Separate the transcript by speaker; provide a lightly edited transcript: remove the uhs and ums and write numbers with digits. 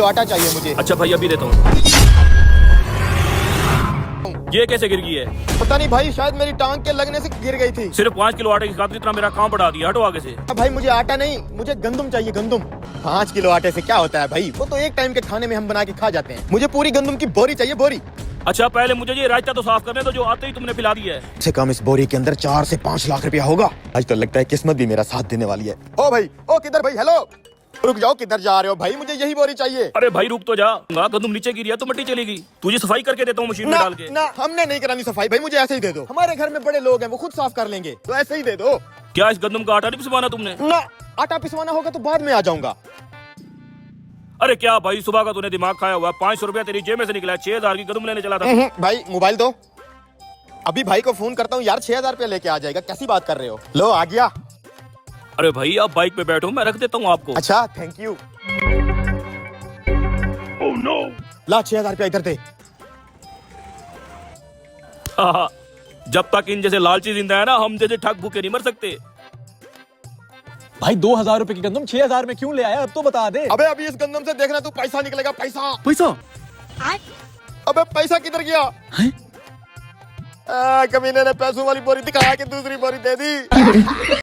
Speaker 1: तो आटा चाहिए मुझे।
Speaker 2: अच्छा भाई अभी देता हूँ। ये कैसे गिर गई है?
Speaker 1: पता नहीं भाई, शायद मेरी टांग के लगने से गिर गई थी।
Speaker 2: सिर्फ 5 किलो आटे की खातिर इतना मेरा काम बढ़ा दिया। हटो आगे से।
Speaker 1: भाई मुझे आटा नहीं, मुझे गंदुम चाहिए, गंदुम। 5 किलो आटे से क्या होता है भाई, वो तो एक टाइम के खाने में हम बना के खा जाते हैं। मुझे पूरी गंदुम की बोरी चाहिए, बोरी।
Speaker 2: अच्छा पहले मुझे ये रायता तो साफ करने दो जो आते ही तुमने पिला दिया है।
Speaker 1: से कम इस बोरी के अंदर 4 से 5 लाख रुपया होगा। आज तो लगता है किस्मत भी मेरा साथ देने वाली है। ओ भाई, ओ किधर भाई, हेलो, रुक जाओ, किधर जा रहे हो भाई, मुझे यही बोरी चाहिए।
Speaker 2: अरे भाई रुक तो जा, गंदम नीचे गिरी है तो मिट्टी चली गई। तुझे सफाई करके देता हूँ मशीन में
Speaker 1: ना,
Speaker 2: डाल के।
Speaker 1: ना, हमने नहीं करानी सफाई भाई, मुझे ऐसे ही दे दो। हमारे घर में बड़े लोग हैं, वो खुद साफ कर लेंगे, तो ऐसे ही दे दो।
Speaker 2: क्या इस गंदम का आटा नहीं पिसवाना तुमने?
Speaker 1: ना, आटा पिसवाना होगा तो बाद में आ जाऊंगा।
Speaker 2: अरे क्या भाई, सुबह का तूने दिमाग खाया हुआ। 500 रुपया तेरी जेब में से निकला है। 6000 की गंदम लेने चला था।
Speaker 1: भाई मोबाइल दो, अभी भाई को फोन करता हूँ यार, 6000 रुपया लेके आ जाएगा। कैसी बात कर रहे हो? लो आ गया।
Speaker 2: अरे भाई आप बाइक पे बैठो, मैं रख देता हूँ आपको।
Speaker 1: अच्छा थैंक यू।
Speaker 2: Oh no.
Speaker 1: ला 6000 रुपया इधर दे।
Speaker 2: हाँ, जब तक इन जैसे लालची जिंदा है ना, हम जैसे ठग भूखे नहीं मर सकते।
Speaker 3: भाई 2000 रुपए की गंदम 6000 में क्यों ले आया, अब तो बता दे।
Speaker 1: अबे अभी इस गंदम से देखना तू, पैसा निकलेगा, पैसा।
Speaker 3: पैसा?
Speaker 1: अबे पैसा किधर गया? कमीने ने पैसों वाली बोरी दिखाया कि दूसरी बोरी दे दी।